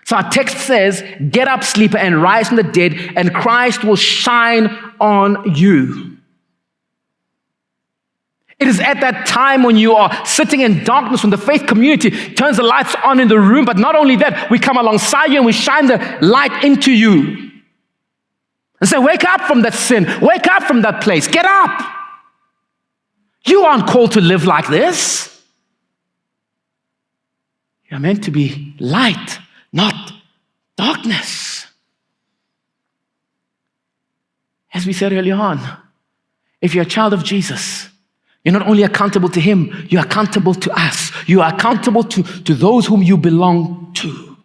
So our text says, get up, sleeper, and rise from the dead, and Christ will shine on you. It is at that time when you are sitting in darkness, when the faith community turns the lights on in the room, but not only that, we come alongside you and we shine the light into you. And say, wake up from that sin. Wake up from that place. Get up. You aren't called to live like this. You're meant to be light, not darkness. As we said earlier on, if you're a child of Jesus, you're not only accountable to him, you're accountable to us. You are accountable to those whom you belong to.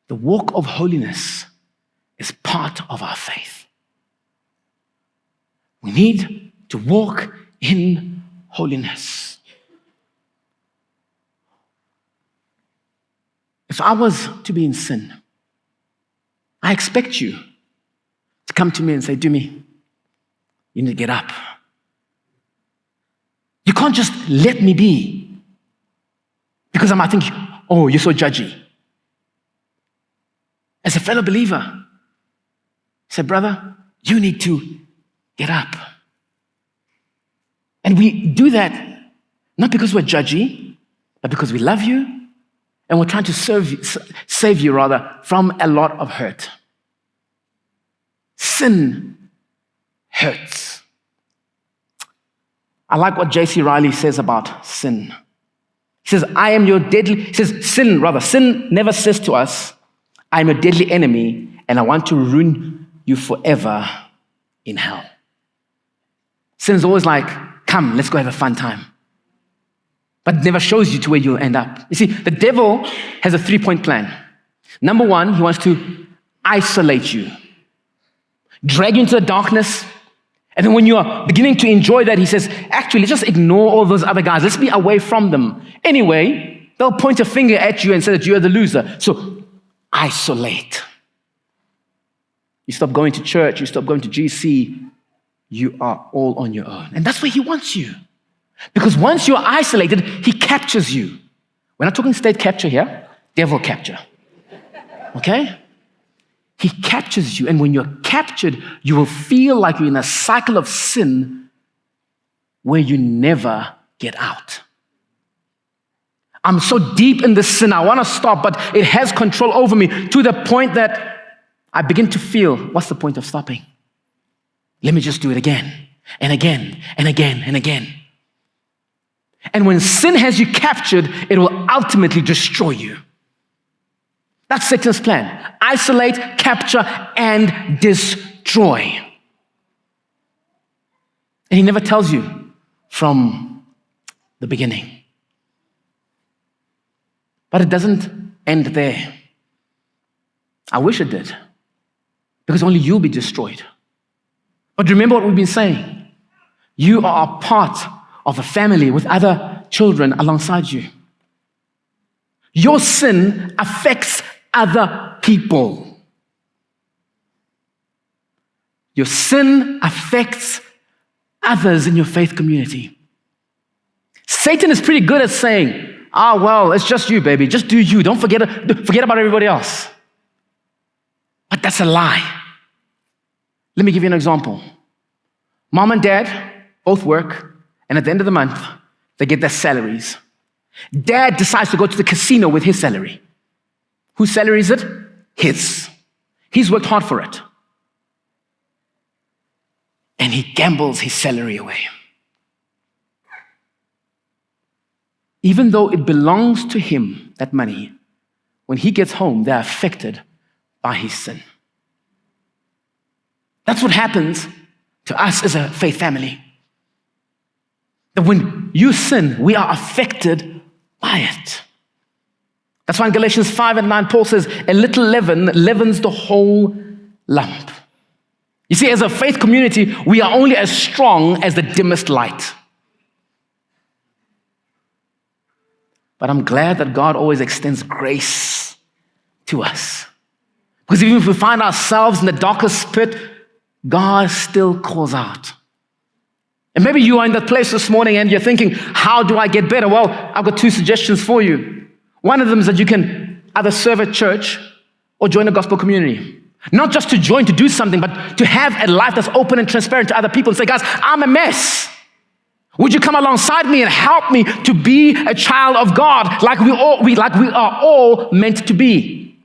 The walk of holiness is part of our faith. We need to walk in holiness. If I was to be in sin, I expect you to come to me and say, Dumi, you need to get up. You can't just let me be. Because I might think, oh, you're so judgy. As a fellow believer, I said, brother, you need to get up. And we do that not because we're judgy, but because we love you and we're trying to save you from a lot of hurt. Sin hurts. I like what J.C. Riley says about sin. He says, sin never says to us, I am a deadly enemy and I want to ruin you forever in hell. Sin is always like, come, let's go have a fun time. But it never shows you to where you'll end up. You see, the devil has a 3-point plan. Number one, he wants to isolate you, drag you into the darkness. And then when you are beginning to enjoy that, he says, actually, let's just ignore all those other guys. Let's be away from them. Anyway, they'll point a finger at you and say that you're the loser. So isolate. You stop going to church, you stop going to GC, you are all on your own. And that's where he wants you. Because once you're isolated, he captures you. We're not talking state capture here, devil capture. Okay? He captures you, and when you're captured, you will feel like you're in a cycle of sin where you never get out. I'm so deep in this sin, I want to stop, but it has control over me to the point that I begin to feel, what's the point of stopping? Let me just do it again, and again, and again, and again. And when sin has you captured, it will ultimately destroy you. That's Satan's plan. Isolate, capture, and destroy. And he never tells you from the beginning. But it doesn't end there. I wish it did. Because only you'll be destroyed. But remember what we've been saying. You are a part of a family with other children alongside you. Your sin affects other people. Your sin affects others in your faith community. Satan is pretty good at saying, well, it's just you, baby. Just do you. Don't forget about everybody else. But that's a lie. Let me give you an example. Mom and dad both work, and at the end of the month, they get their salaries. Dad decides to go to the casino with his salary. Whose salary is it? His. He's worked hard for it. And he gambles his salary away. Even though it belongs to him, that money, when he gets home, they're affected by his sin. That's what happens to us as a faith family. That when you sin, we are affected by it. That's why in Galatians 5 and 9, Paul says, a little leaven leavens the whole lump. You see, as a faith community, we are only as strong as the dimmest light. But I'm glad that God always extends grace to us. Because even if we find ourselves in the darkest pit, God still calls out. And maybe you are in that place this morning and you're thinking, how do I get better? Well, I've got 2 suggestions for you. One of them is that you can either serve at church or join a gospel community. Not just to join to do something, but to have a life that's open and transparent to other people and say, guys, I'm a mess. Would you come alongside me and help me to be a child of God like we are all meant to be?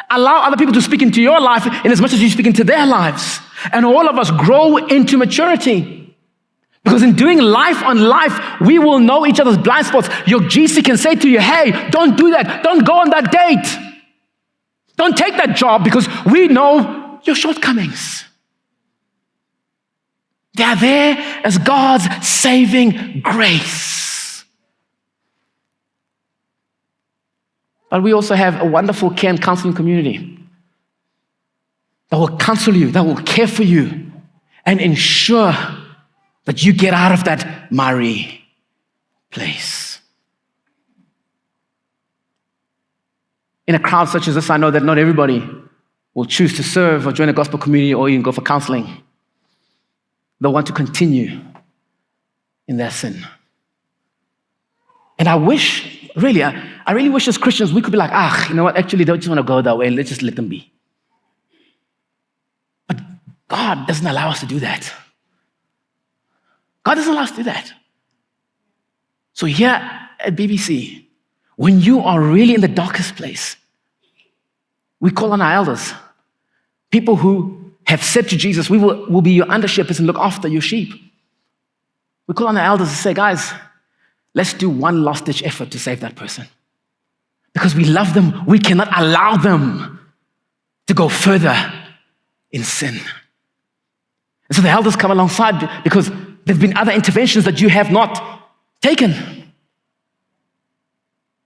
Allow other people to speak into your life in as much as you speak into their lives. And all of us grow into maturity. Because in doing life on life, we will know each other's blind spots. Your GC can say to you, hey, don't do that. Don't go on that date. Don't take that job because we know your shortcomings. They are there as God's saving grace. But we also have a wonderful care and counseling community that will counsel you, that will care for you, and ensure that you get out of that miry place. In a crowd such as this, I know that not everybody will choose to serve or join a gospel community or even go for counseling. They'll want to continue in their sin. And I wish, really, I really wish as Christians we could be like, you know what, actually, they just want to go that way, let's just let them be. But God doesn't allow us to do that. God doesn't allow us to do that. So here at BBC, when you are really in the darkest place, we call on our elders, people who have said to Jesus, we will be your under shepherds and look after your sheep. We call on our elders and say, guys, let's do one last-ditch effort to save that person. Because we love them, we cannot allow them to go further in sin. And so the elders come alongside because there have been other interventions that you have not taken.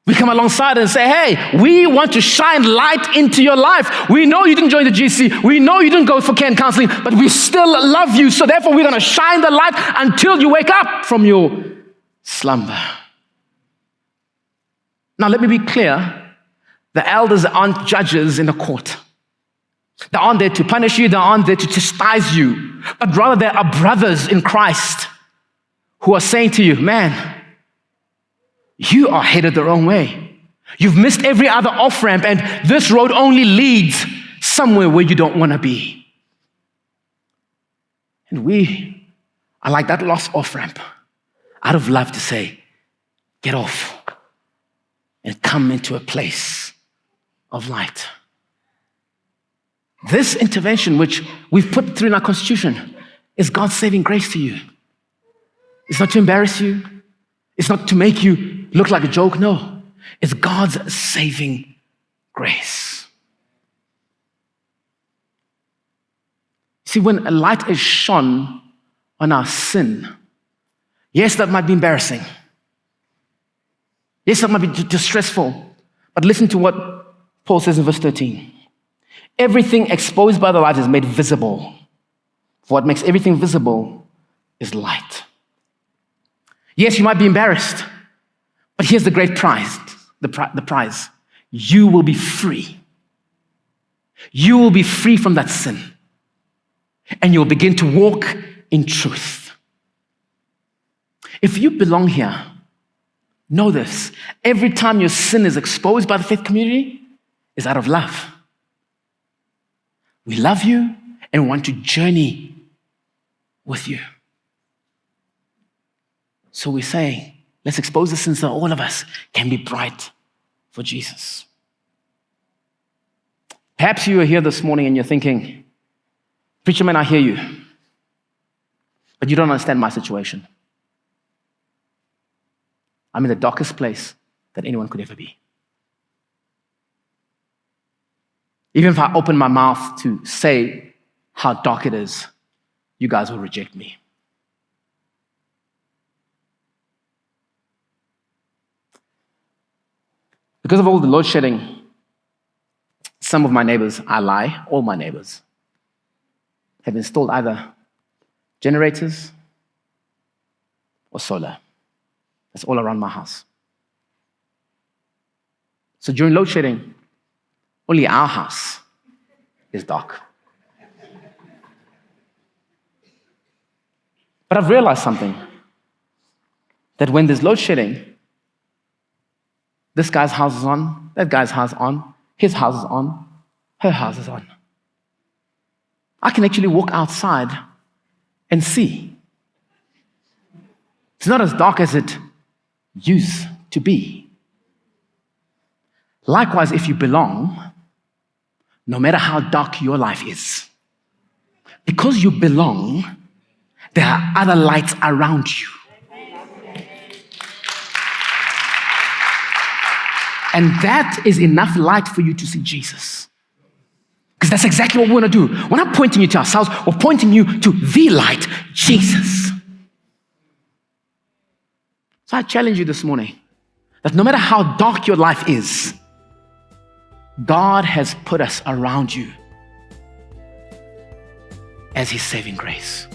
We come alongside and say, hey, we want to shine light into your life. We know you didn't join the GC. We know you didn't go for care and counseling, but we still love you. So therefore, we're going to shine the light until you wake up from your slumber. Now, let me be clear. The elders aren't judges in a court. They aren't there to punish you. They aren't there to chastise you. But rather, they are brothers in Christ who are saying to you, man, you are headed the wrong way. You've missed every other off-ramp, and this road only leads somewhere where you don't want to be. And we are like that lost off-ramp, out of love to say, get off and come into a place of light. This intervention, which we've put through in our Constitution, is God's saving grace to you. It's not to embarrass you. It's not to make you look like a joke. No, it's God's saving grace. See, when a light is shone on our sin, yes, that might be embarrassing. Yes, that might be distressful. But listen to what Paul says in verse 13. Everything exposed by the light is made visible. For what makes everything visible is light. Yes, you might be embarrassed, but here's the great prize, the prize. You will be free. You will be free from that sin. And you'll begin to walk in truth. If you belong here, know this. Every time your sin is exposed by the faith community, is out of love. We love you and want to journey with you. So we say, let's expose the sins so all of us can be bright for Jesus. Perhaps you are here this morning and you're thinking, preacher man, I hear you, but you don't understand my situation. I'm in the darkest place that anyone could ever be. Even if I open my mouth to say how dark it is, you guys will reject me. Because of all the load shedding, some of my neighbors, all my neighbors, have installed either generators or solar. That's all around my house. So during load shedding, only our house is dark. But I've realized something, that when there's load shedding, This guy's house is on, that guy's house on, his house is on, her house is on. I can actually walk outside and see. It's not as dark as it used to be. Likewise, if you belong, no matter how dark your life is, because you belong, there are other lights around you. And that is enough light for you to see Jesus. Because that's exactly what we want to do. We're not pointing you to ourselves, we're pointing you to the light, Jesus. So I challenge you this morning that no matter how dark your life is, God has put us around you as His saving grace.